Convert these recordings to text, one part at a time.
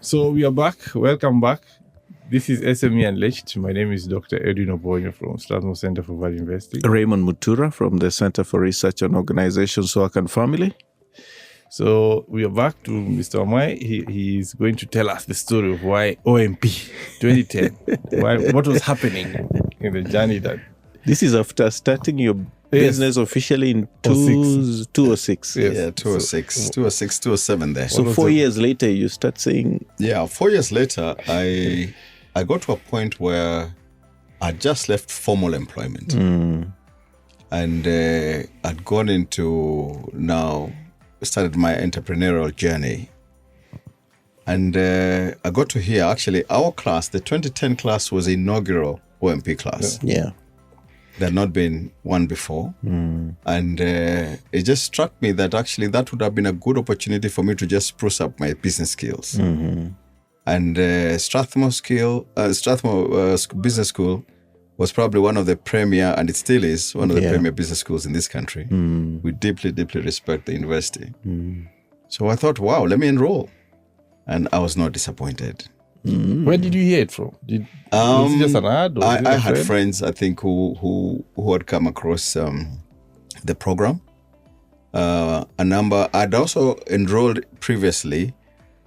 So we are back. Welcome back. This is SME Unleashed. My name is Dr. Edwin Obonyo from Strathmore Centre for Value Investing. Raymond Mutura from the Centre for Research on Organizations, Work and Family. So we are back to Mr. Wamae. He is going to tell us the story of why OMP 2010. What was happening in the journey that... This is after starting your business officially in 2006. Yes. Yeah, 2006, 2007 there. So 4 years later, you start saying... Yeah, 4 years later, I got to a point where I just left formal employment. And I'd gone into started my entrepreneurial journey. And I got to hear, actually, our class, the 2010 class was the inaugural OMP class. Yeah. There had not been one before. And it just struck me that actually that would have been a good opportunity for me to just spruce up my business skills. And Strathmore Business School was probably one of the premier, and it still is, one of the premier business schools in this country. We deeply, deeply respect the university. So I thought, wow, let me enroll. And I was not disappointed. Where did you hear it from? Was it just an ad? Or I had friends, I think, who had come across the program. A number. I'd also enrolled previously,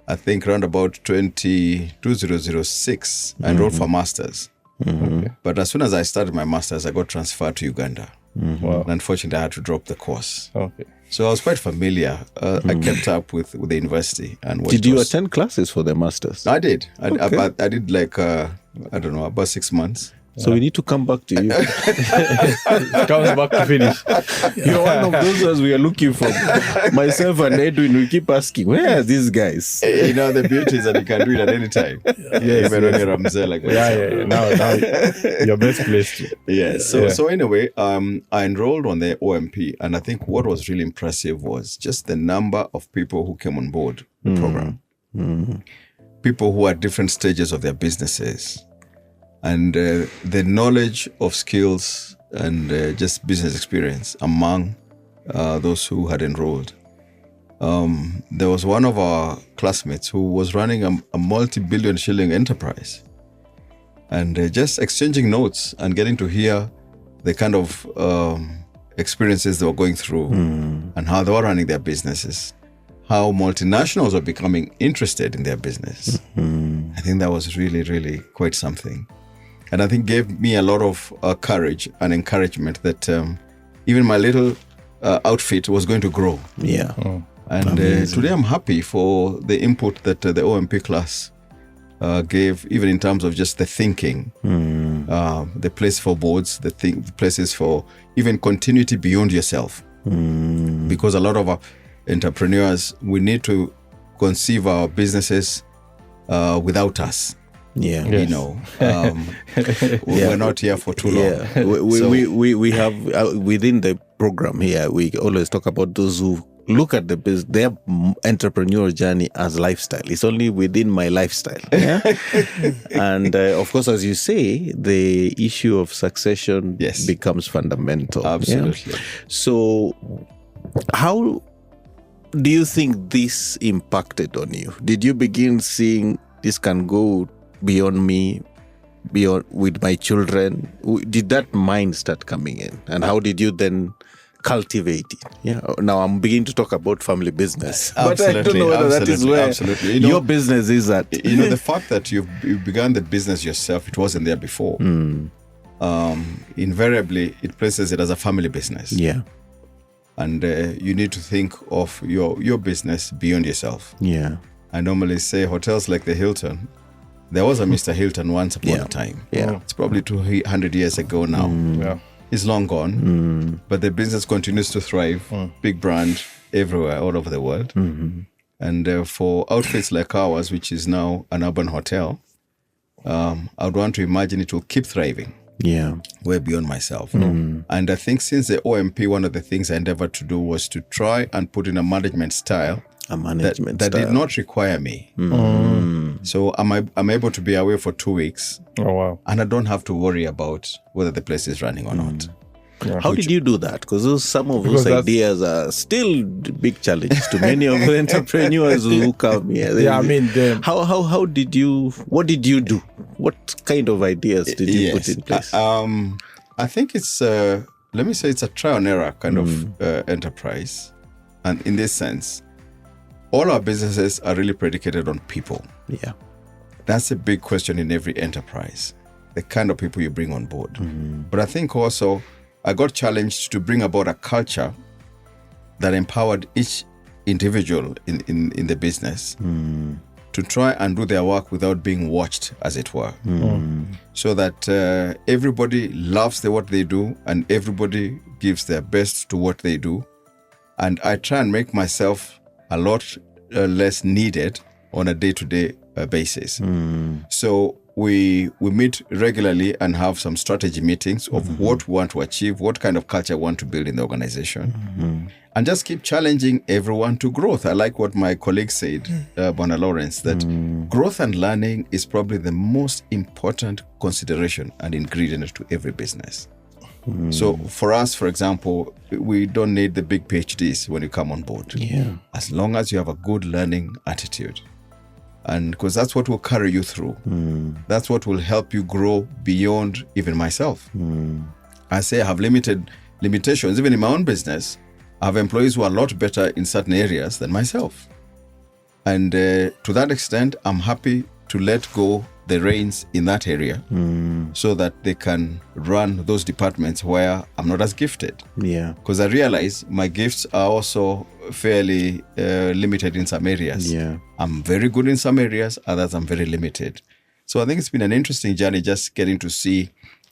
I think around about 2006. I enrolled for masters. Okay. But as soon as I started my masters, I got transferred to Uganda. Wow. And unfortunately, I had to drop the course. Okay. So I was quite familiar. I kept up with the university. And Did you attend classes for the masters? I did. I did about 6 months. So we need to come back to you. It comes back to finish. You're one of those ones we are looking for. Myself and Edwin, we keep asking, where are these guys? The beauty is that you can do it at any time. Even when you're a mzee like that. Yeah. Now you're best placed to. So anyway, I enrolled on the OMP, and I think what was really impressive was just the number of people who came on board the program. People who are at different stages of their businesses. And the knowledge of skills and just business experience among those who had enrolled. There was one of our classmates who was running a multi-billion shilling enterprise. And just exchanging notes and getting to hear the kind of experiences they were going through and how they were running their businesses, how multinationals are becoming interested in their business. I think that was really, really quite something. And I think gave me a lot of courage and encouragement that even my little outfit was going to grow. Yeah. And today I'm happy for the input that the OMP class gave, even in terms of just the thinking, the place for boards, the places for even continuity beyond yourself. Because a lot of our entrepreneurs, we need to conceive our businesses without us. Yeah, yes. We're not here for too long. Yeah, we have within the program here. We always talk about those who look at their entrepreneurial journey as lifestyle. It's only within my lifestyle. Yeah? And of course, as you say, the issue of succession becomes fundamental. Absolutely. Yeah? So, how do you think this impacted on you? Did you begin seeing this can go beyond me, beyond with my children? Did that mind start coming in? And how did you then cultivate it? Yeah. Now I'm beginning to talk about family business. Absolutely, but I don't know whether that is where your business is at. The fact that you began the business yourself, it wasn't there before. Invariably, it places it as a family business. Yeah. And you need to think of your business beyond yourself. Yeah. I normally say hotels like the Hilton. There was a Mr. Hilton once upon a time. Yeah. It's probably 200 years ago now. Yeah. He's long gone, but the business continues to thrive. Big brand everywhere, all over the world. And for outfits like ours, which is now an urban hotel, I would want to imagine it will keep thriving. Yeah. Way beyond myself. And I think since the OMP, one of the things I endeavored to do was to try and put in a management style that did not require me. So I'm able to be away for 2 weeks. Oh, wow. And I don't have to worry about whether the place is running or not. How did you do that? Because some of those Because ideas are still big challenges to many of the entrepreneurs who come here. How did you? What did you do? What kind of ideas did you put in place? I think it's let me say it's a trial and error kind of enterprise, and in this sense, all our businesses are really predicated on people. Yeah, that's a big question in every enterprise. The kind of people you bring on board. But I think also I got challenged to bring about a culture that empowered each individual in the business to try and do their work without being watched, as it were. So that everybody loves what they do and everybody gives their best to what they do. And I try and make myself a lot less needed on a day-to-day basis. So we meet regularly and have some strategy meetings of what we want to achieve, what kind of culture we want to build in the organization, and just keep challenging everyone to growth. I like what my colleague said, Bona Lawrence, that growth and learning is probably the most important consideration and ingredient to every business. So for us, for example, we don't need the big PhDs when you come on board. As long as you have a good learning attitude. And because that's what will carry you through. That's what will help you grow beyond even myself. I say I have limitations. Even in my own business, I have employees who are a lot better in certain areas than myself. And to that extent, I'm happy to let go the reins in that area so that they can run those departments where I'm not as gifted. Because I realize my gifts are also fairly limited in some areas. I'm very good in some areas, others I'm very limited. So I think it's been an interesting journey just getting to see.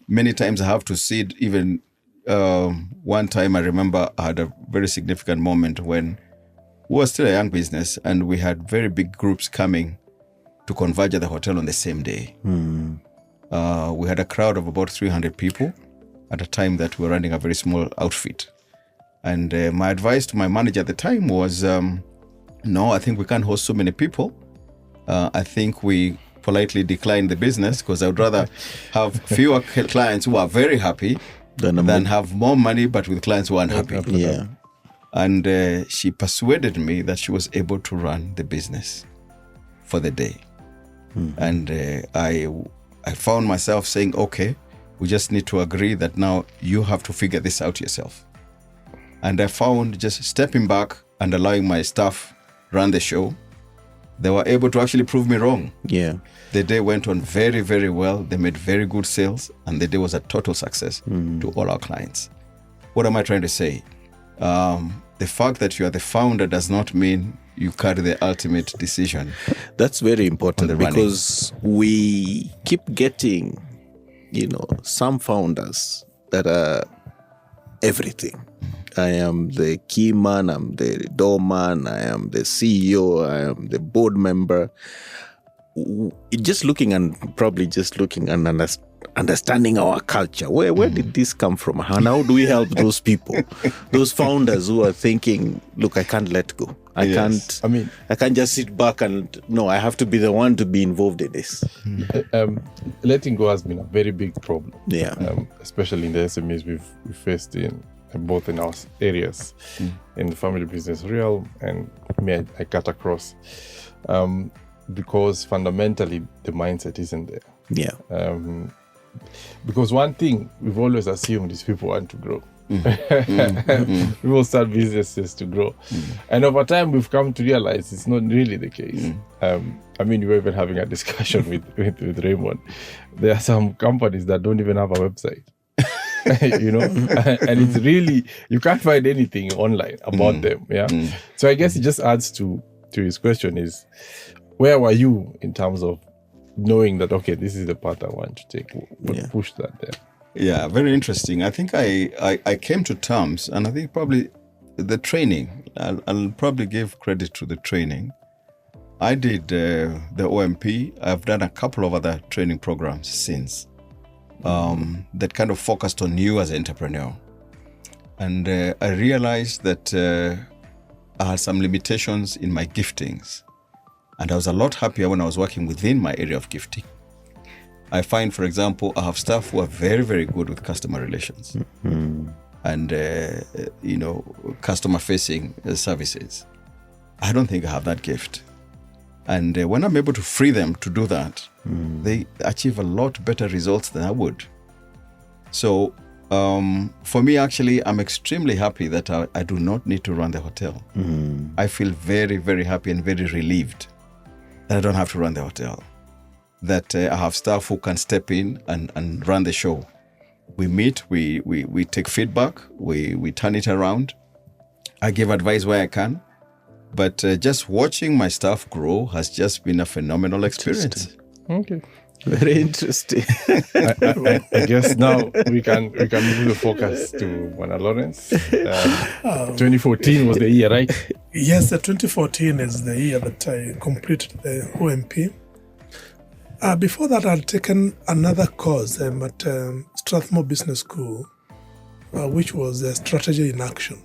Many times I have to see it. Even one time I remember I had a very significant moment when we were still a young business and we had very big groups coming to converge at the hotel on the same day. We had a crowd of about 300 people at a time that we were running a very small outfit. And my advice to my manager at the time was, no, I think we can't host so many people. I think we politely decline the business because I would rather have fewer clients who are very happy than have more money but with clients who are unhappy. And she persuaded me that she was able to run the business for the day. And I found myself saying, okay, we just need to agree that now you have to figure this out yourself. And I found just stepping back and allowing my staff run the show, they were able to actually prove me wrong. The day went on very, very well. They made very good sales and the day was a total success to all our clients. What am I trying to say? The fact that you are the founder does not mean you carry the ultimate decision. That's very important because we keep getting, some founders that are everything. I am the key man, I'm the doorman, I am the CEO, I am the board member. Just looking and understanding our culture. Where did this come from? And how do we help those people, those founders who are thinking, look, I can't let go. I can't just sit back and no, I have to be the one to be involved in this. Letting go has been a very big problem. Especially in the SMEs we've faced in both in our areas, in the family business realm and me, I cut across. Because fundamentally the mindset isn't there. Because one thing we've always assumed is people want to grow. People start businesses to grow. And over time we've come to realize it's not really the case. We were even having a discussion with Raymond. There are some companies that don't even have a website. And it's really, you can't find anything online about them. So I guess it just adds to his question is, where were you in terms of knowing that, okay, this is the path I want to take? What pushed that there? Yeah, very interesting. I think I came to terms, and I think probably the training, I'll probably give credit to the training. I did the OMP. I've done a couple of other training programs since that kind of focused on you as an entrepreneur. And I realized that I had some limitations in my giftings. And I was a lot happier when I was working within my area of gifting. I find, for example, I have staff who are very, very good with customer relations and, customer-facing services. I don't think I have that gift. And when I'm able to free them to do that, they achieve a lot better results than I would. So for me, actually, I'm extremely happy that I do not need to run the hotel. I feel very, very happy and very relieved that I don't have to run the hotel. That I have staff who can step in and run the show. We meet, we take feedback, we turn it around. I give advice where I can. But just watching my staff grow has just been a phenomenal experience. Okay. Very interesting. I guess now we can move the focus to Bwana Lawrence. 2014 was the year, right? Yes, 2014 is the year that I completed the OMP. Before that, I'd taken another course at Strathmore Business School, which was Strategy in Action.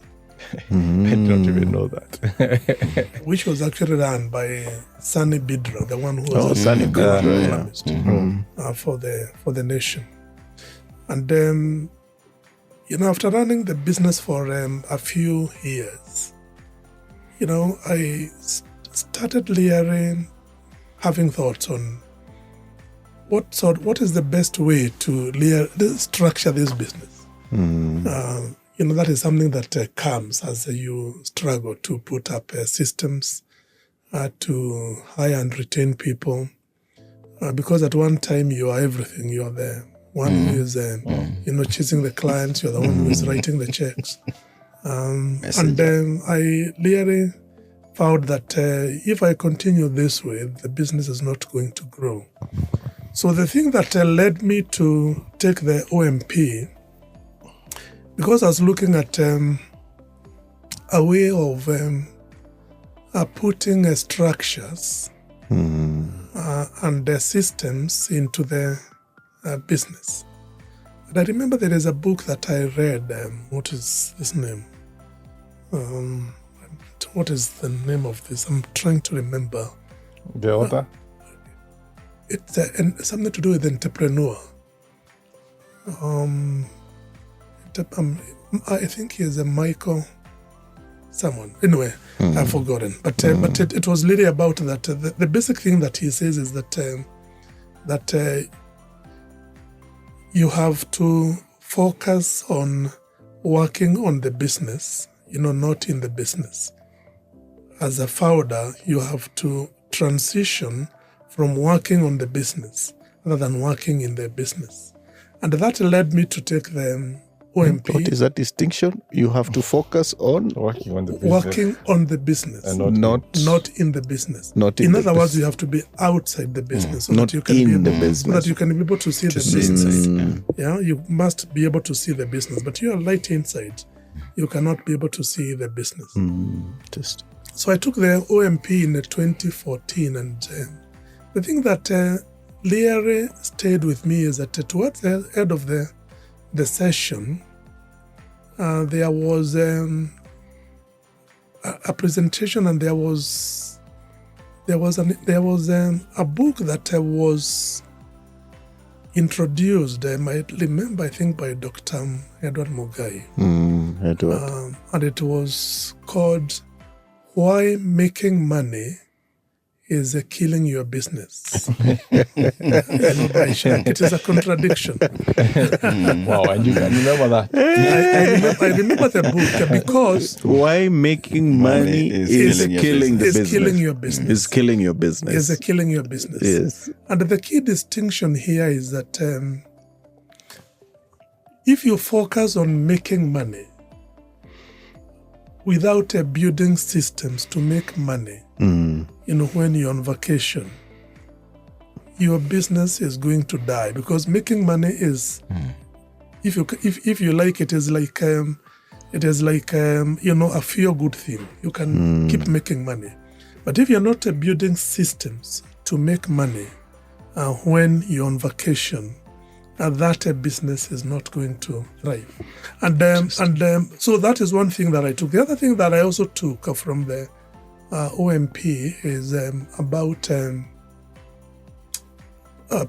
I don't even know that. Which was actually run by Sunny Bidra, the one who was Sunny economist for the nation. And after running the business for a few years, I started having thoughts on what is the best way to structure this business. That is something that comes as you struggle to put up systems, to hire and retain people. Because at one time you are everything. You are the one who is, chasing the clients. You're the one who is writing the checks. And I really found that if I continue this way, the business is not going to grow. So the thing that led me to take the OMP, because I was looking at a way of putting structures and systems into the business. And I remember there is a book that I read. What is this name? What is the name of this? I'm trying to remember. The author? It's something to do with Entrepreneurial. I think he is a Michael someone. Anyway, I've forgotten. But it was really about that. The basic thing that he says is that you have to focus on working on the business, not in the business. As a founder, you have to transition from working on the business rather than working in the business. And that led me to take the OMP. What is that distinction? You have to focus on working on the business. Working on the business. And not in the business. In other words, you have to be outside the business. So not that you can in be the business. So that you can be able to see the business. Yeah, you must be able to see the business. But you are right inside. You cannot be able to see the business. So I took the OMP in 2014, and the thing that really stayed with me is that towards the end of the session, there was a presentation, and there was a book that was introduced. I might remember, I think, by Dr. Edwin Obonyo. Edward. And it was called "Why Making Money is Killing Your Business." It is a contradiction. Wow, and you can remember that. I remember the book because why making money is killing the business. Killing your business. Is killing your business. Is killing your business. Yes. And the key distinction here is that if you focus on making money without building systems to make money, when you're on vacation, your business is going to die, because making money is, if you like, it is like a feel-good thing. You can keep making money, but if you're not building systems to make money when you're on vacation, that business is not going to thrive. And so that is one thing that I took. The other thing that I also took from the OMP is about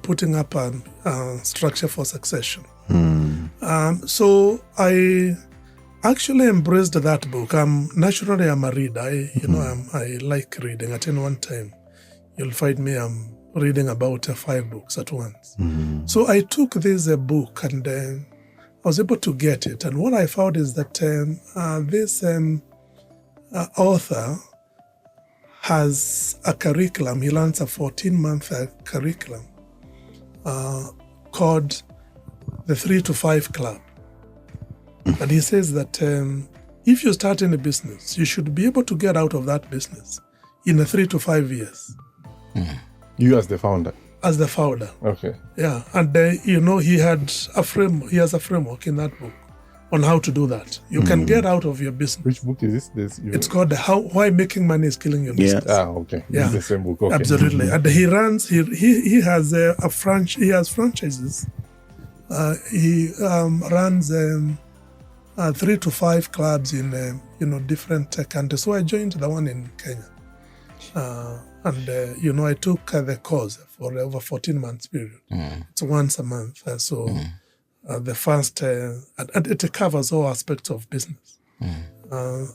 putting up a structure for succession. So I actually embraced that book. Naturally, I'm a reader. I like reading. At any one time, you'll find me reading about 5 books at once. So I took this book and I was able to get it. And what I found is that this author has a curriculum. He runs a 14-month curriculum called the 3 to 5 Club. And he says that if you start in a business, you should be able to get out of that business in 3 to 5 years. You as the founder? As the founder. Okay. Yeah. And, he has a framework in that book on how to do that. You can get out of your business. Which book is this? It's called Why Making Money is Killing Your Business. Ah, okay. Yeah. It's the same book. Okay. Absolutely. And he runs, he has he has franchises. He runs 3 to 5 clubs in different countries. So I joined the one in Kenya. And I took the course for over 14 months period. It's once a month. The first, and it covers all aspects of business.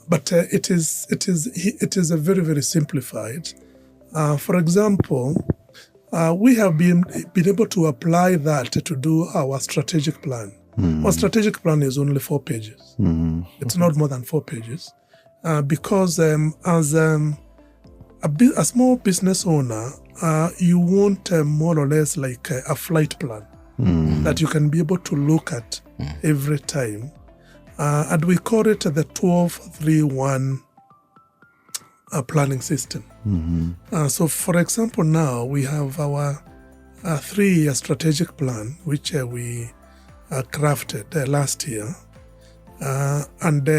But it is a very, very simplified. For example, we have been able to apply that to do our strategic plan. Our strategic plan is only 4 pages. It's not more than 4 pages. Because as a small business owner, you want more or less like a flight plan that you can be able to look at every time. And we call it the 12-3-1 planning system. So, for example, now we have our 3-year strategic plan, which we crafted last year. And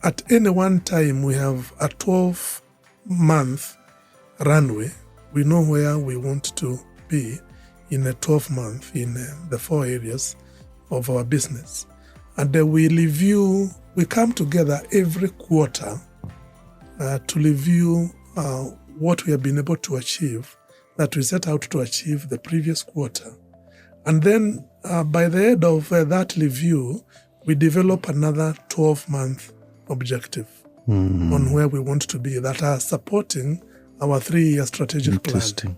at any one time, we have a 12-month runway. We know where we want to be in a 12-month in the 4 areas of our business. And then we come together every quarter to review what we have been able to achieve, that we set out to achieve the previous quarter. And then by the end of that review, we develop another 12-month objective on where we want to be that are supporting our 3-year strategic plan.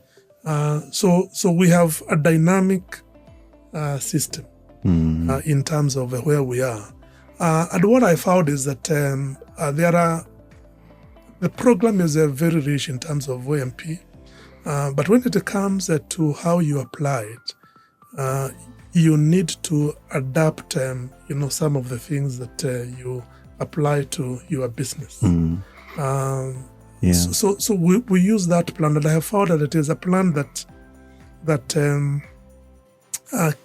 So we have a dynamic system in terms of where we are. And what I found is that the program is very rich in terms of OMP, but when it comes to how you apply it, you need to adapt, some of the things that you apply to your business. So we use that plan, and I have found that it is a plan that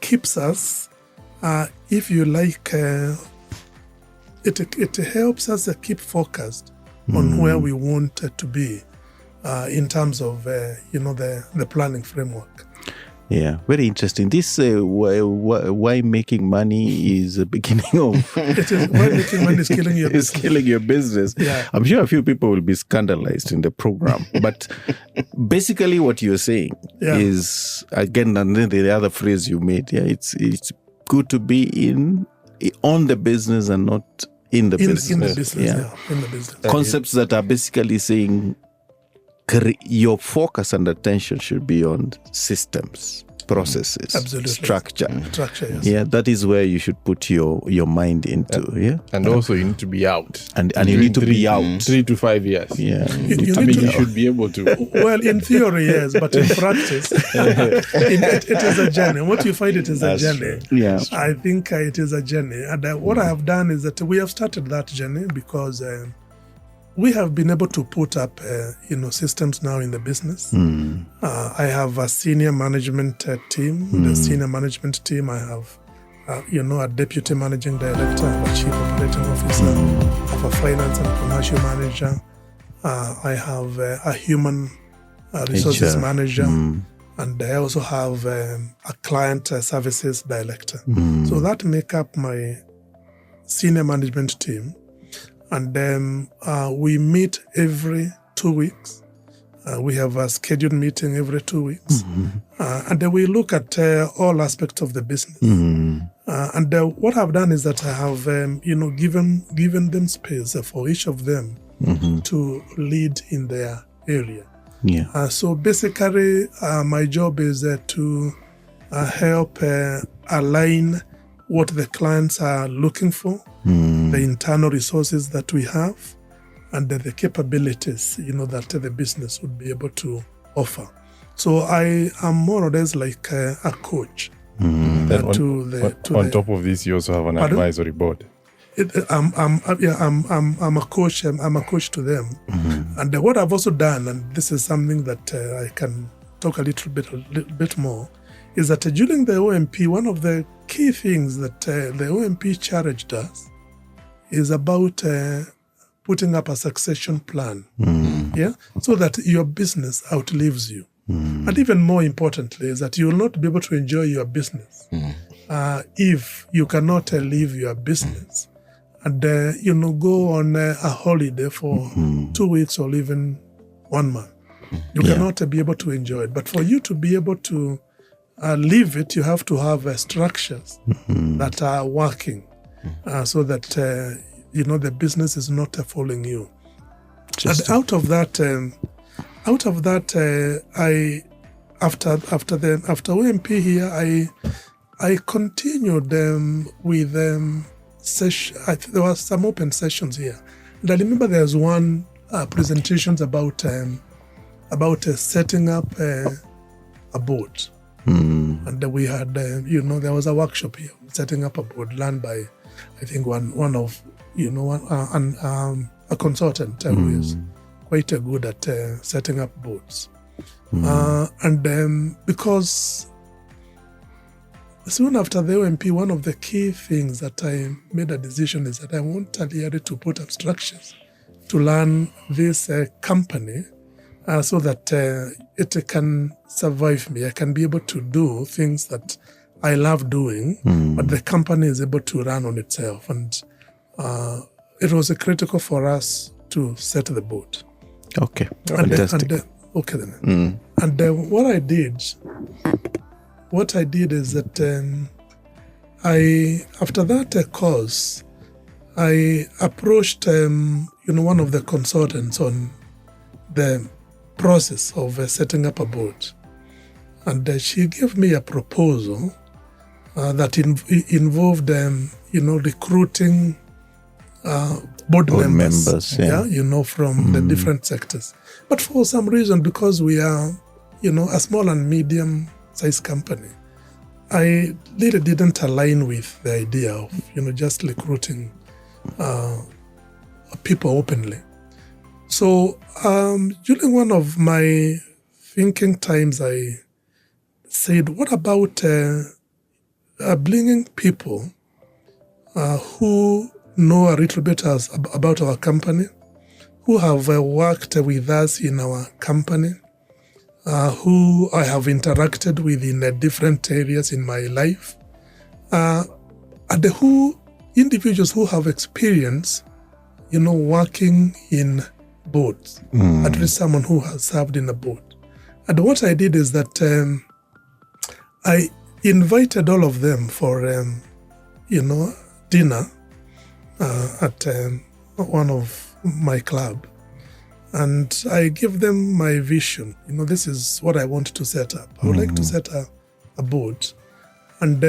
keeps us, if you like, it helps us keep focused on where we want to be in terms of the planning framework. Yeah, very interesting. This why making money is the beginning of. It is why making money is killing your business. It's killing your business. Yeah. I'm sure a few people will be scandalized in the program, but basically what you're saying is, again, and then the other phrase you made. Yeah, it's good to be on the business and not in the business. In the business, in the business. Concepts that are basically saying your focus and attention should be on systems, processes, structure. Yes. Yeah, that is where you should put your mind into. And also you need to be out. And you need to be out. 3 to 5 years. Yeah. You should be able to. Well, in theory, yes, but in practice, it is a journey. What you find, it is a journey. True. Yeah. I think it is a journey. And what I have done is that we have started that journey because we have been able to put up, systems now in the business. I have a senior management team. The senior management team, I have, a deputy managing director, I have a chief operating officer, I have a finance and commercial manager. I have a human resources manager, and I also have a client services director. So that make up my senior management team. And then we meet every 2 weeks We have a scheduled meeting every 2 weeks. And then we look at all aspects of the business. And what I've done is that I have, given them space for each of them to lead in their area. So basically, my job is to help align what the clients are looking for, the internal resources that we have, and the capabilities, that the business would be able to offer. So I am more or less like a coach. On top of this, you also have an advisory board. I'm a coach. I'm a coach to them. And what I've also done, and this is something that I can talk a little bit more, is that during the OMP, one of the key things that the OMP charge does is about putting up a succession plan, so that your business outlives you. And even more importantly is that you will not be able to enjoy your business if you cannot leave your business and go on a holiday for 2 weeks or even 1 month. You cannot be able to enjoy it. But for you to be able to live it, you have to have structures that are working so that the business is not falling you. And out of that, I after OMP here, I continued with session. There were some open sessions here, and I remember there's one presentations about setting up a board, and we had there was a workshop here setting up a board run by I think one of a consultant who is quite good at setting up boards. And because soon after the OMP, one of the key things that I made a decision is that I wanted really to put up structures to run this company so that it can survive me. I can be able to do things that I love doing, but the company is able to run on itself. And it was critical for us to set the board. Okay, fantastic. And what I did is that after that course, I approached one of the consultants on the process of setting up a board, and she gave me a proposal that involved recruiting board members from the different sectors. But for some reason, because we are, a small and medium-sized company, I really didn't align with the idea of, just recruiting people openly. So during one of my thinking times, I said, what about bringing people who know a little bit about our company, who have worked with us in our company, who I have interacted with in different areas in my life, and individuals who have experience, working in boards, at least someone who has served in a board. And what I did is that I invited all of them for, dinner at one of my club, and I give them my vision. This is what I want to set up. I would like to set a board, and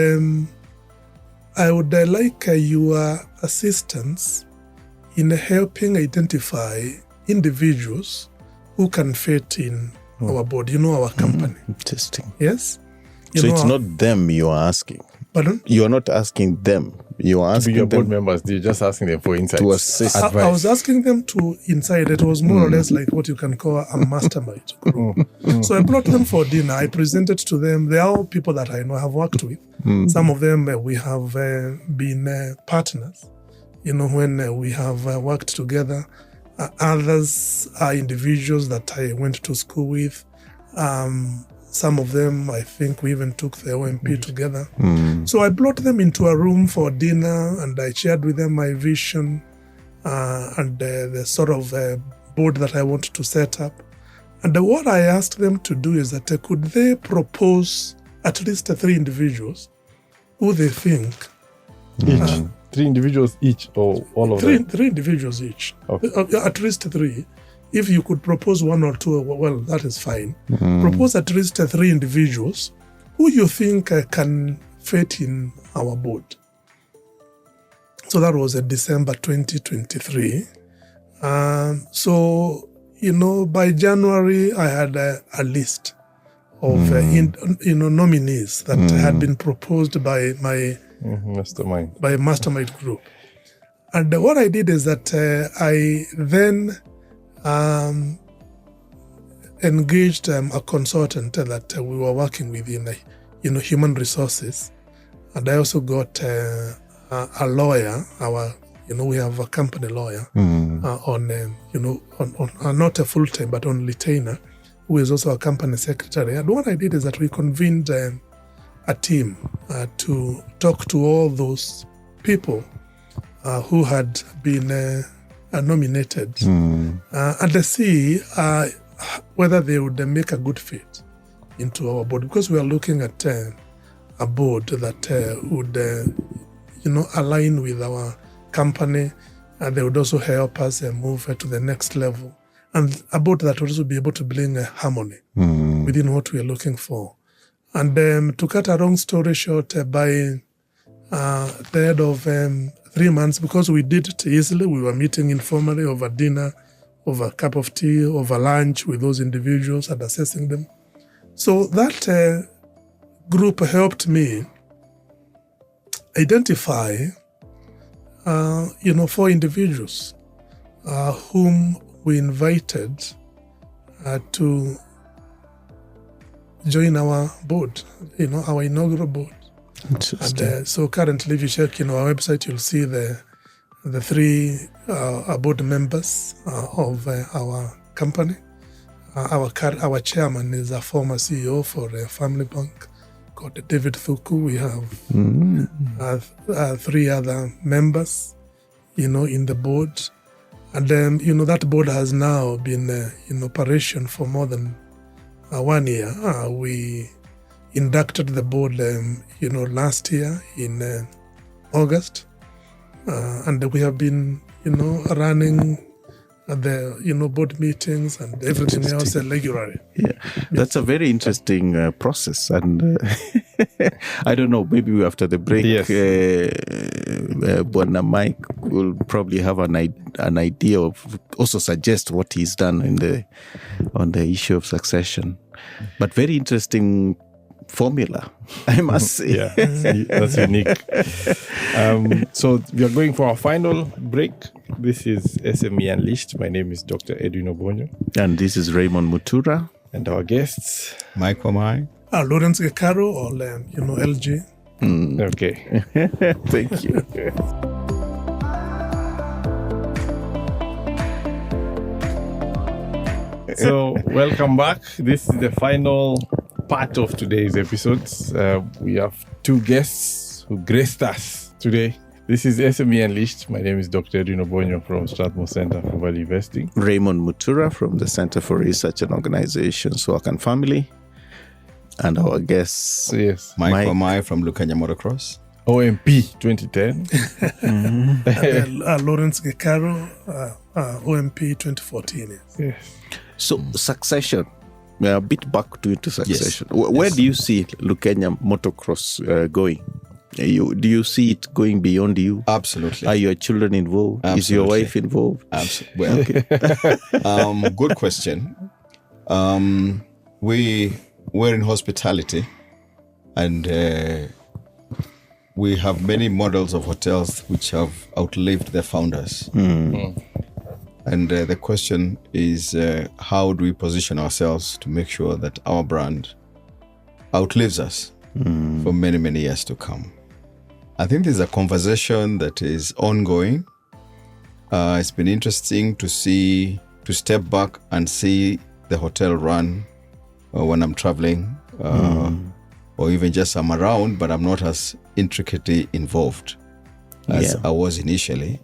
I would like your assistance in helping identify individuals who can fit in our board, our company. Interesting. Yes? So it's not them you are asking. Pardon? You are not asking them. You are asking your them board members. You're just asking them for insights. To assist. I was asking them to insight. It was more or less like what you can call a mastermind group. So I brought them for dinner. I presented to them. They are all people that I know, I have worked with. Some of them we have been partners, when we have worked together. Others are individuals that I went to school with. Some of them, I think we even took the OMP together. So I brought them into a room for dinner, and I shared with them my vision and the sort of board that I want to set up. And what I asked them to do is that could they propose at least 3 individuals who they think Each. 3 individuals each, or all of them? 3 individuals each. Okay. At least 3. If you could propose 1 or 2, well, that is fine. Propose at least 3 individuals who you think can fit in our board. So that was December 2023. So, by January, I had a list of nominees that had been proposed by my mastermind group. And what I did is that I then engaged a consultant that we were working with in human resources, and I also got a lawyer. We have a company lawyer on not a full time but on retainer, who is also a company secretary. And what I did is that we convened a team to talk to all those people who had been nominated and to see whether they would make a good fit into our board, because we are looking at a board that would align with our company, and they would also help us move to the next level, and a board that would also be able to bring harmony within what we are looking for. And to cut a long story short, by the end of 3 months, because we did it easily, we were meeting informally over dinner, over a cup of tea, over lunch with those individuals and assessing them. So that group helped me identify 4 individuals whom we invited to join our board, our inaugural board. And so currently, if you check our website, you'll see the 3 board members of our company. Our chairman is a former CEO for a family bank called David Thuku. We have 3 other members, in the board. And that board has now been in operation for more than 1 year. We inducted the board, last year in August. And we have been, running the, board meetings and everything else regularly. Yeah, that's a very interesting process. And I don't know, maybe after the break, Bwana Mike will probably have an idea of, also suggest what he's done on the issue of succession. But very interesting formula, I must say. Yeah, that's unique. So we are going for our final break. This is SME Unleashed. My name is Dr. Edwin Obonyo. And this is Raymond Mutura. And our guests, Mike Wamae. Lawrence Gikaru, or LG. Okay. Thank you. So welcome back. This is the final part of today's episodes. We have 2 guests who graced us today. This is SME Unleashed. My name is Dr. Edwin Obonyo from Strathmore Centre for Value Investing. Raymond Mutura from the Centre for Research and Organizations, Work and Family. And our guests, Mike Wamae from Lukenya Motorcross. OMP 2010. Lawrence Gikaru, OMP 2014. Yes. So succession. A bit back into succession. Yes. Where do you see Lukenya Motocross going? Do you see it going beyond you? Absolutely. Are your children involved? Absolutely. Is your wife involved? Absolutely. Well, okay. Good question. We're in hospitality, and we have many models of hotels which have outlived their founders. And the question is, how do we position ourselves to make sure that our brand outlives us for many, many years to come? I think there's a conversation that is ongoing. It's been interesting to step back and see the hotel run when I'm traveling, or even just I'm around, but I'm not as intricately involved as I was initially. It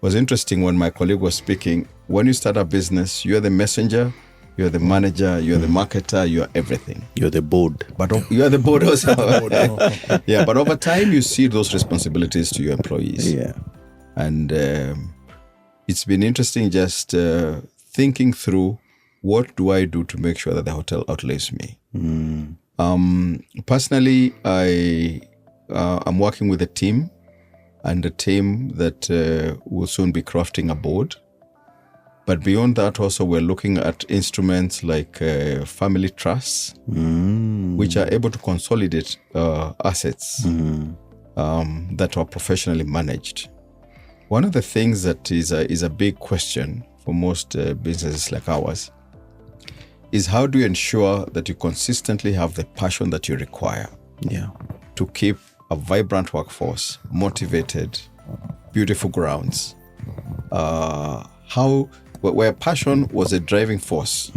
was interesting when my colleague was speaking. When you start a business, you're the messenger, you're the manager, you're the marketer, you're everything. You're the board. But you're the board also. Yeah, but over time you see those responsibilities to your employees. Yeah. And it's been interesting just thinking through, what do I do to make sure that the hotel outlives me? Personally, I'm working with a team, and a team that will soon be crafting a board. But beyond that, also, we're looking at instruments like family trusts, which are able to consolidate assets that are professionally managed. One of the things that is a big question for most businesses like ours is, how do you ensure that you consistently have the passion that you require to keep a vibrant workforce, motivated, beautiful grounds? Where passion was a driving force,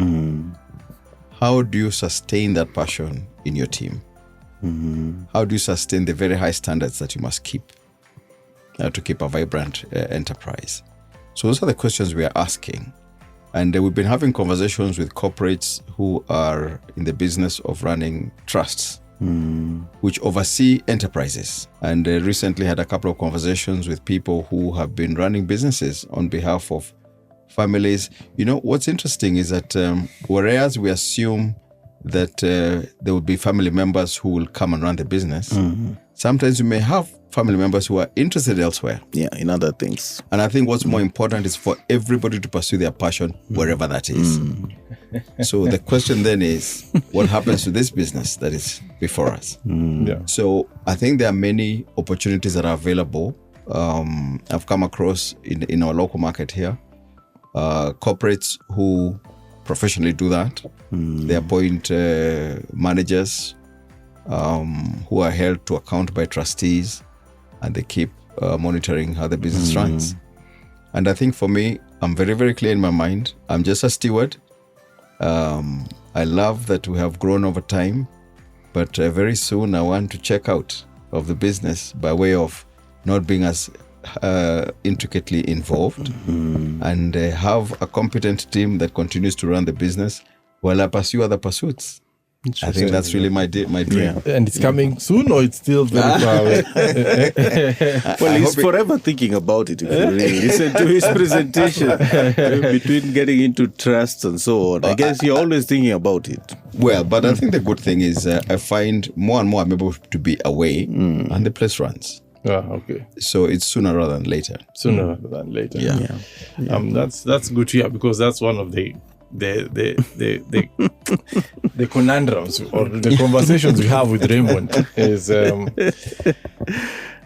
how do you sustain that passion in your team? How do you sustain the very high standards that you must keep to keep a vibrant enterprise? So those are the questions we are asking. And we've been having conversations with corporates who are in the business of running trusts, which oversee enterprises. And recently had a couple of conversations with people who have been running businesses on behalf of families. You know, what's interesting is that whereas we assume that there will be family members who will come and run the business, sometimes you may have family members who are interested elsewhere. Yeah, in other things. And I think what's more important is for everybody to pursue their passion wherever that is. So the question then is, what happens to this business that is before us? So I think there are many opportunities that are available. I've come across in our local market here, corporates who professionally do that. They appoint managers who are held to account by trustees, and they keep monitoring how the business runs. And I think for me, I'm very, very clear in my mind. I'm just a steward. I love that we have grown over time, but very soon I want to check out of the business by way of not being as intricately involved, and have a competent team that continues to run the business while I pursue other pursuits. I think that's really my dream. And it's coming soon, or it's still very far away? Well, he's forever thinking about it. If you really listen to his presentation, between getting into trusts and so on, I guess you're always thinking about it. Well, but I think the good thing is I find more and more I'm able to be away, and the place runs. Okay. So it's sooner rather than later. Sooner rather than later. Yeah. That's good to hear, because that's one of the conundrums or the conversations we have with Raymond is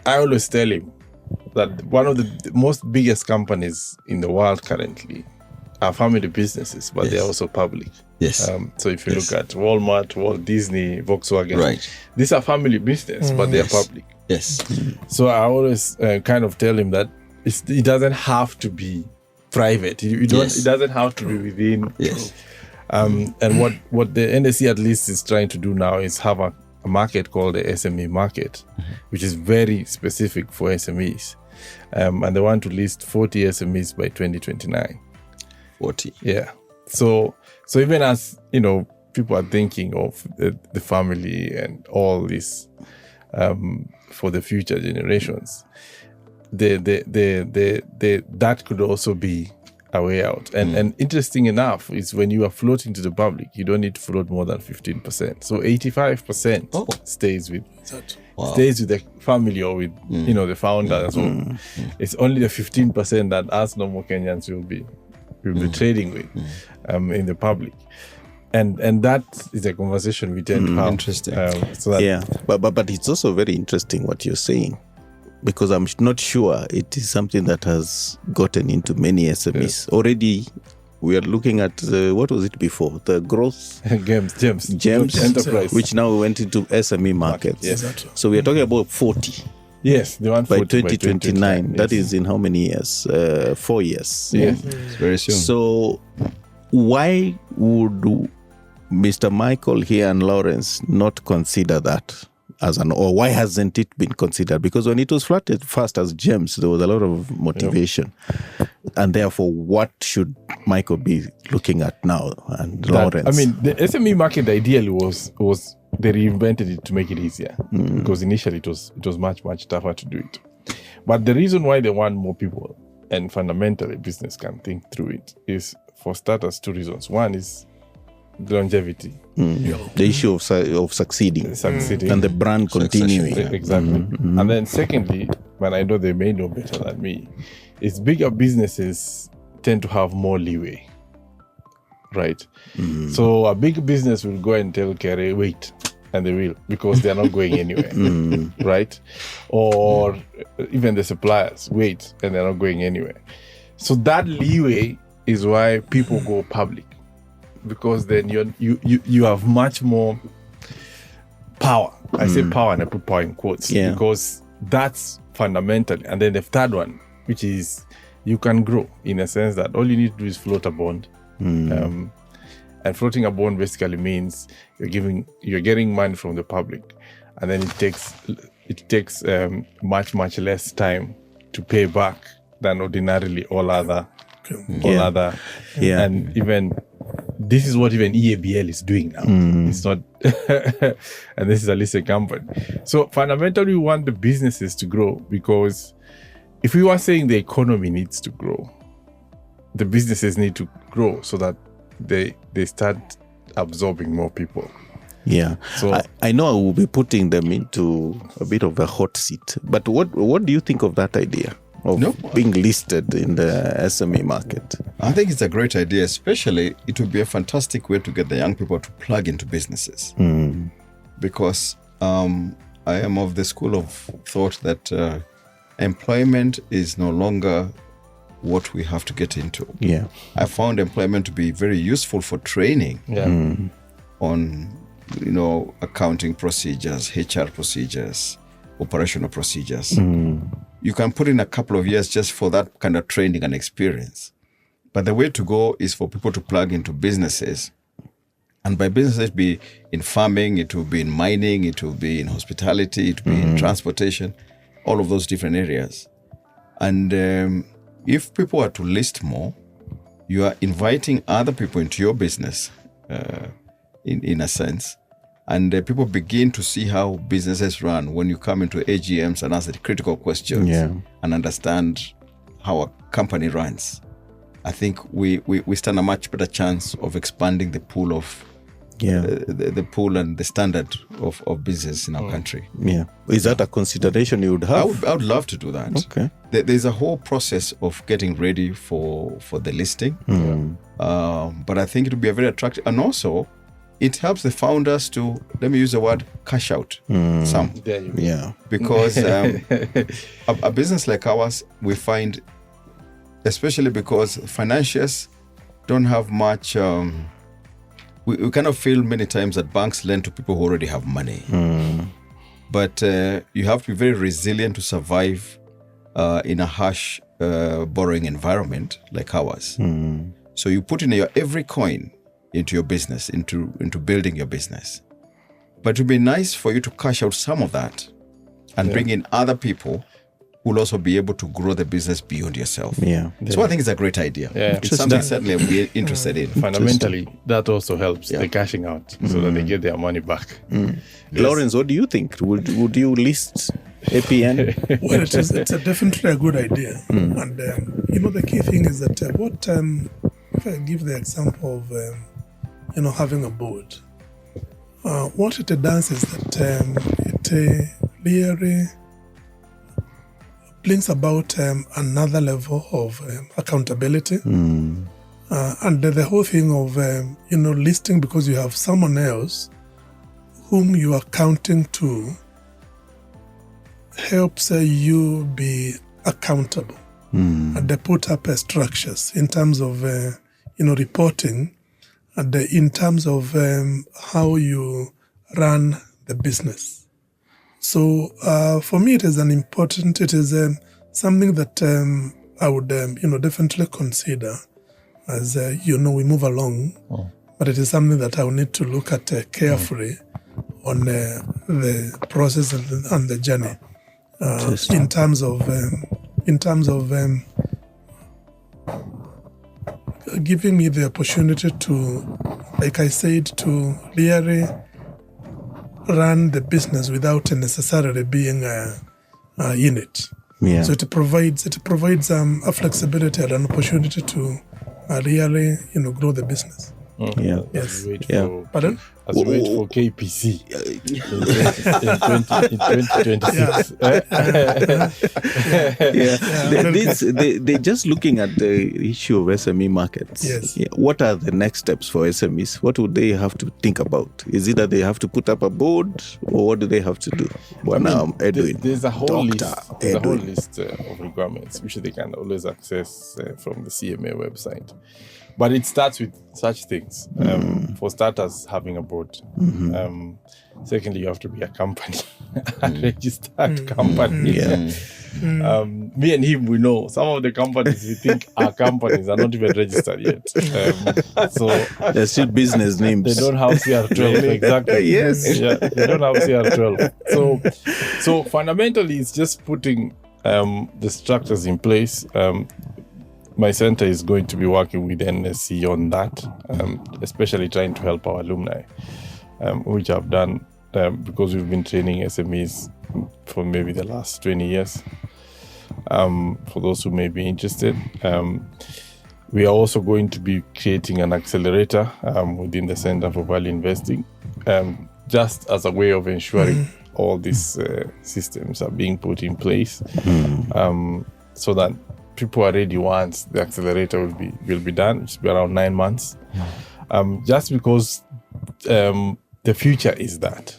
I always tell him that one of the most biggest companies in the world currently are family businesses, but they're also public. Yes. So if you look at Walmart, Walt Disney, Volkswagen, right, these are family business, but they're public. Yes. So I always kind of tell him that it doesn't have to be private. It doesn't have to be within. Yes. And what the NSC at least is trying to do now is have a market called the SME market, which is very specific for SMEs. And they want to list 40 SMEs by 2029. 40. Yeah. So even as, people are thinking of the family and all this for the future generations, that could also be a way out. And interesting enough is when you are floating to the public, you don't need to float more than 15%. So 85% stays with the family or with the founder. So it's only the 15% that us normal Kenyans will be trading with in the public. And that is a conversation we tend to have. Interesting. But it's also very interesting what you're saying, because I'm not sure it is something that has gotten into many SMEs. Already we are looking at, what was it before? The growth? Gems Enterprise. Which now went into SME markets. Yes. So we are talking about 40. Yes, they want 40 by 2029. Yes. That is in how many years? 4 years. Yes, very soon. So why would Mr. Michael here and Lawrence not consider that? or why hasn't it been considered? Because when it was floated first as gems, there was a lot of motivation. And therefore, what should Michael be looking at now? And Lawrence? I mean, the SME market ideally was they reinvented it to make it easier, because initially it was much, much tougher to do it. But the reason why they want more people, and fundamentally business can think through it, is for starters 2 reasons. One is longevity. The issue of succeeding and the brand continuing. Exactly. And then secondly, and I know they may know better than me, is bigger businesses tend to have more leeway, right? So a big business will go and tell Kere, wait, and they will, because they're not going anywhere, right? Or even the suppliers, wait, and they're not going anywhere. So that leeway is why people go public, because then you have much more power. I say power and I put power in quotes, because that's fundamentally. And then the third one, which is you can grow in a sense that all you need to do is float a bond. And floating a bond basically means you're getting money from the public, and then it takes much less time to pay back than ordinarily all other. And even this is what even EABL is doing now. It's not, and this is a listed company. So fundamentally, we want the businesses to grow, because if we were saying the economy needs to grow, the businesses need to grow so that they start absorbing more people. Yeah. So I know I will be putting them into a bit of a hot seat, but what do you think of that idea of being listed in the SME market? I think it's a great idea, especially it would be a fantastic way to get the young people to plug into businesses. Because I am of the school of thought that employment is no longer what we have to get into. Yeah. I found employment to be very useful for training on, accounting procedures, HR procedures, operational procedures. You can put in a couple of years just for that kind of training and experience. But the way to go is for people to plug into businesses. And by businesses, be in farming, it will be in mining, it will be in hospitality, it will be in transportation, all of those different areas. And if people are to list more, you are inviting other people into your business, in a sense. And people begin to see how businesses run when you come into AGMs and ask the critical questions and understand how a company runs. I think we stand a much better chance of expanding the pool of the pool and the standard of business in our country. Yeah. Is that a consideration you would have? I would love to do that. Okay. There's a whole process of getting ready for the listing. But I think it would be a very attractive, and also it helps the founders to, let me use the word, cash out some. Yeah. Because a business like ours, we find, especially because financiers don't have much, we kind of feel many times that banks lend to people who already have money. But you have to be very resilient to survive in a harsh borrowing environment like ours. So you put in your every coin into your business, into building your business. But it would be nice for you to cash out some of that and bring in other people who will also be able to grow the business beyond yourself. So I think it's a great idea. It's something certainly we're interested in. Fundamentally, that also helps the cashing out so that they get their money back. Lawrence, what do you think? Would you list APN? Well, it's definitely a good idea. And, the key thing is that if I give the example of, having a board, what it does is that it really brings about another level of accountability. And the whole thing of, listing because you have someone else whom you are counting to helps you be accountable. And they put up structures in terms of, reporting, and in terms of how you run the business. So for me, it is something that I would, definitely consider as, we move along. But it is something that I will need to look at carefully on the process and the journey in terms of giving me the opportunity to, like I said, to really run the business without necessarily being in it. Yeah. So it provides a flexibility and an opportunity to really, grow the business. Yeah. Yes. Pardon? As we wait for KPC in 2026. They're just looking at the issue of SME markets. Yes. Yeah. What are the next steps for SMEs? What would they have to think about? Is it that they have to put up a board, or what do they have to do? Edwin, there's a whole list Edwin. Of requirements which they can always access from the CMA website. But it starts with such things. For starters, having a board. Secondly, you have to be a company, a registered company. Me and him, we know some of the companies we think are companies are not even registered yet. So they're still business names. They don't have CR12. Exactly. Yes. Yeah, they don't have CR12. So fundamentally, it's just putting the structures in place. My center is going to be working with NSC on that, especially trying to help our alumni, which I've done because we've been training SMEs for maybe the last 20 years. For those who may be interested, we are also going to be creating an accelerator within the Center for Value Investing, just as a way of ensuring all these systems are being put in place, so that people are ready once the accelerator will be done, which will be around 9 months. Just because the future is that,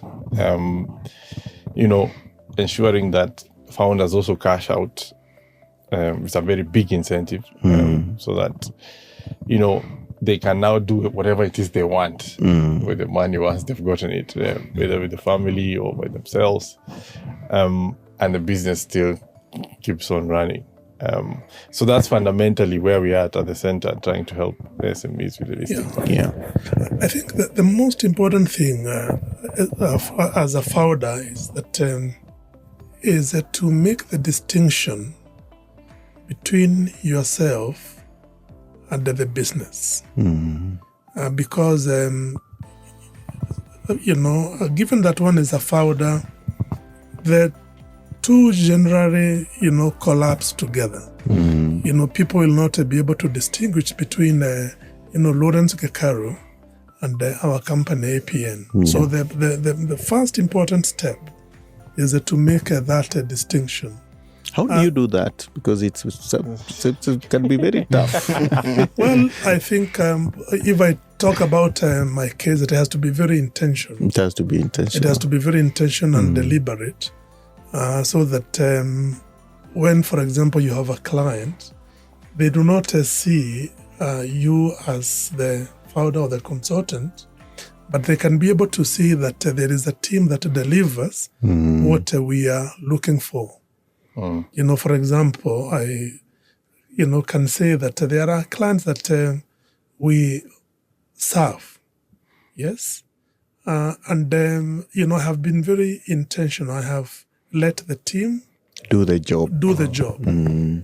ensuring that founders also cash out is a very big incentive, so that, they can now do whatever it is they want with the money once they've gotten it, whether with the family or by themselves, and the business still keeps on running. So that's fundamentally where we are at the center, trying to help the SMEs with the listing. I think that the most important thing as a founder is to make the distinction between yourself and the business. Because, given that one is a founder, the two generally, collapse together. People will not be able to distinguish between, Lawrence Gikaru and our company APN. So the first important step is to make that distinction. How do you do that? Because it can be very tough. Well, I think if I talk about my case, it has to be very intentional. It has to be intentional. It has to be very intentional and deliberate. So that when, for example, you have a client, they do not see you as the founder or the consultant, but they can be able to see that there is a team that delivers what we are looking for. For example, I, can say that there are clients that we serve, yes, and have been very intentional. I have let the team do the job.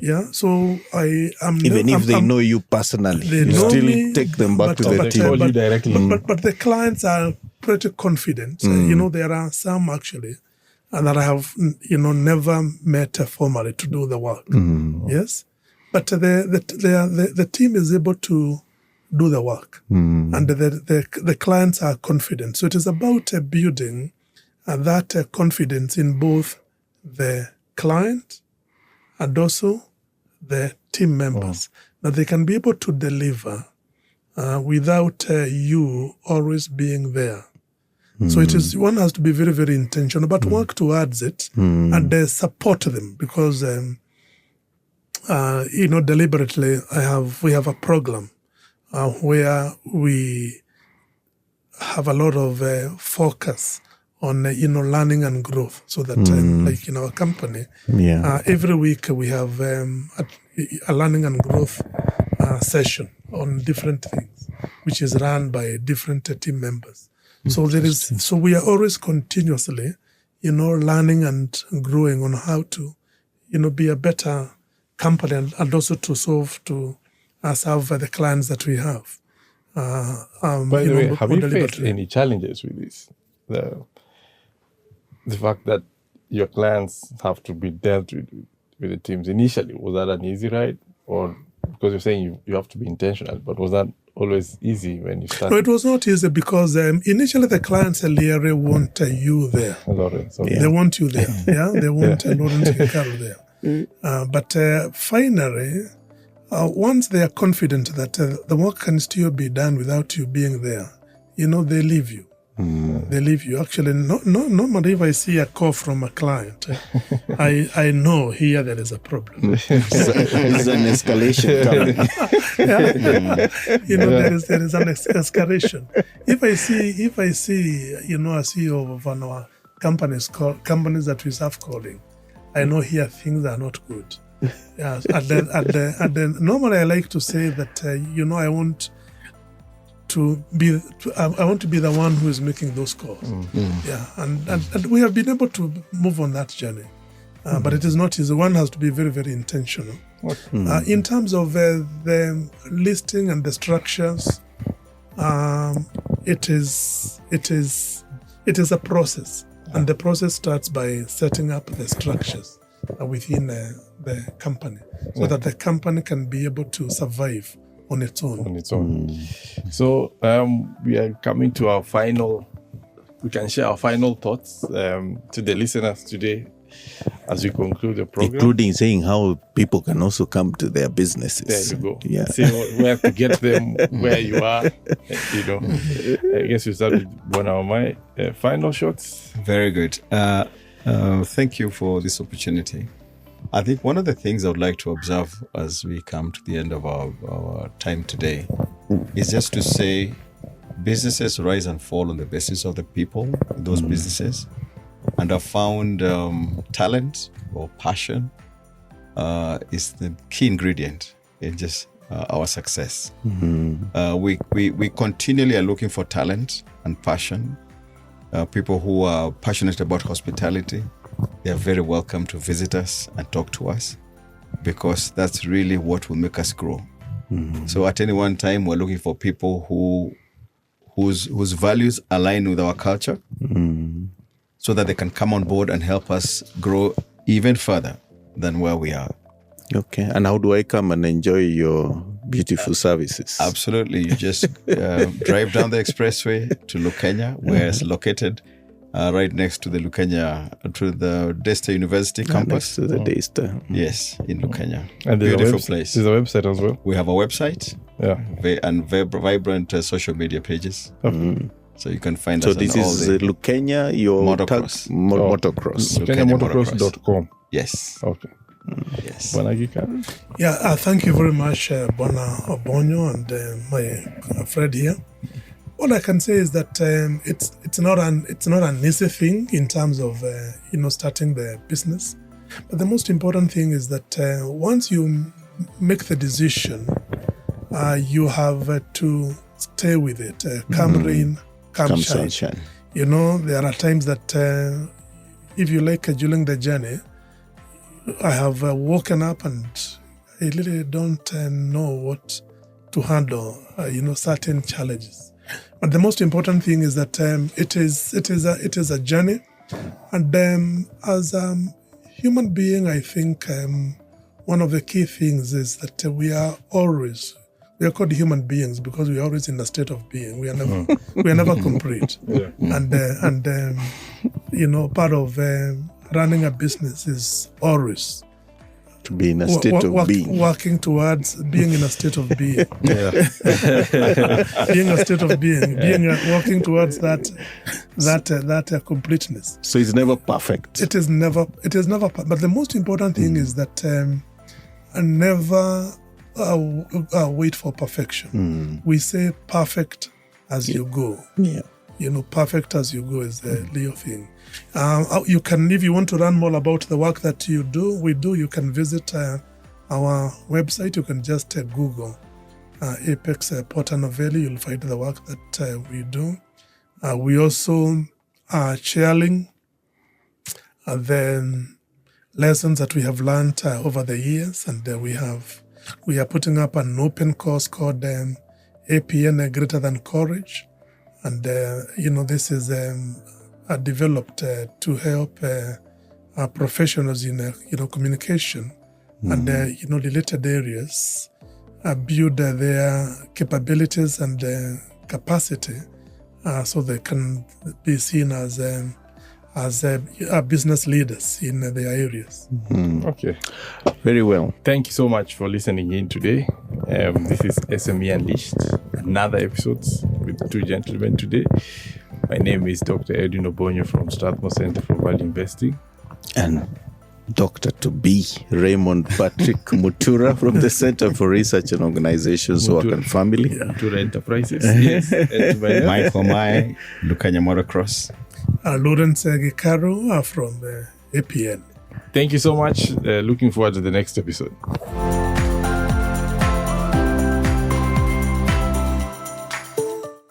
Yeah. So I am if they know you personally, you still take them back to the team. You directly. But the clients are pretty confident. There are some actually that I have never met formally to do the work. Yes. But the team is able to do the work, and the clients are confident. So it is about building that confidence in both the client and also the team members, that they can be able to deliver without you always being there. So one has to be very, very intentional, but work towards it and support them, because deliberately we have a program where we have a lot of focus on learning and growth, so that like in our company, every week we have a learning and growth session on different things, which is run by different team members. So we are always continuously, learning and growing on how to, be a better company and also to serve the clients that we have. By the way, have you faced any challenges with this? The fact that your clients have to be dealt with the teams initially, was that an easy ride? Or because you're saying you have to be intentional, but was that always easy when you started? No, it was not easy because initially the clients want you there. Lawrence, okay. They want you there. Yeah, they want Lawrence Gikaru there. But finally, once they are confident that the work can still be done without you being there, they leave you. They leave you. Actually, normally if I see a call from a client, I know here there is a problem. It's an escalation coming. There is an escalation. If I see a CEO of one of our companies that we serve calling, I know here things are not good. Yeah, and then normally I like to say that I want to be the one who is making those calls. Yeah, and we have been able to move on that journey, but it is not easy. One has to be very, very intentional. In terms of the listing and the structures, it is a process, and the process starts by setting up the structures within the company, so that the company can be able to survive on its own. So we are coming to our final. We can share our final thoughts to the listeners today as we conclude the program, including saying how people can also come to their businesses. There you go. Yeah, see where to get them, where you are. I guess we start with Wamae. Final shots. Very good. Thank you for this opportunity. I think one of the things I would like to observe as we come to the end of our time today is just to say businesses rise and fall on the basis of the people in those businesses. And I found talent or passion is the key ingredient in just our success. We continually are looking for talent and passion. People who are passionate about hospitality, they are very welcome to visit us and talk to us, because that's really what will make us grow. So at any one time, we're looking for people whose values align with our culture, so that they can come on board and help us grow even further than where we are. Okay. And how do I come and enjoy your beautiful services? Absolutely. You just drive down the expressway to Lukenya, where it's located right next to the Lukenya, to the Desta University campus. Next to the Desta. Yes, in Lukenya. And beautiful place. There's a website as well. We have a website, and vibrant social media pages. So you can find us on all the... So this is Lukenya, your... Motocross. Motocross. LukenyaMotorcross.com. Yes. Okay. Yes. Gikaru? Yeah, thank you very much, Bwana Obonyo and my friend here. All I can say is that it's not an easy thing in terms of starting the business, but the most important thing is that once you make the decision, you have to stay with it. Come rain, come shine. There are times that if you like during the journey, I have woken up and I really don't know what to handle, certain challenges. But the most important thing is that it is a journey, and as a human being, I think one of the key things is that we are called human beings because we are always in a state of being. We are never complete, and part of running a business is always to be in a state of being. Working towards being in a state of being. Being a state of being. Working towards that completeness. So it's never perfect. It is never but the most important thing is that never wait for perfection. We say perfect as you go. Yeah. Perfect as you go is the real thing. You can, if you want to learn more about the work that we do, you can visit our website. You can just Google Apex Porter Novelli. You'll find the work that we do. We also are sharing the lessons that we have learned over the years, and we are putting up an open course called APN Greater Than Courage, and this is developed to help professionals in communication and related areas build their capabilities and capacity so they can be seen as business leaders in their areas. Okay. Very well. Thank you so much for listening in today. This is SME Unleashed, another episode with two gentlemen today. My name is Dr. Edwin Obonyo from Strathmore Centre for Value Investing. And Dr. to be Raymond Patrick Mutura from the Center for Research and Organizations Work and Family. Mutura Enterprises. Yes. Wamae, Lukenya Motorcross. Lawrence Gikaru from APN. Thank you so much. Looking forward to the next episode.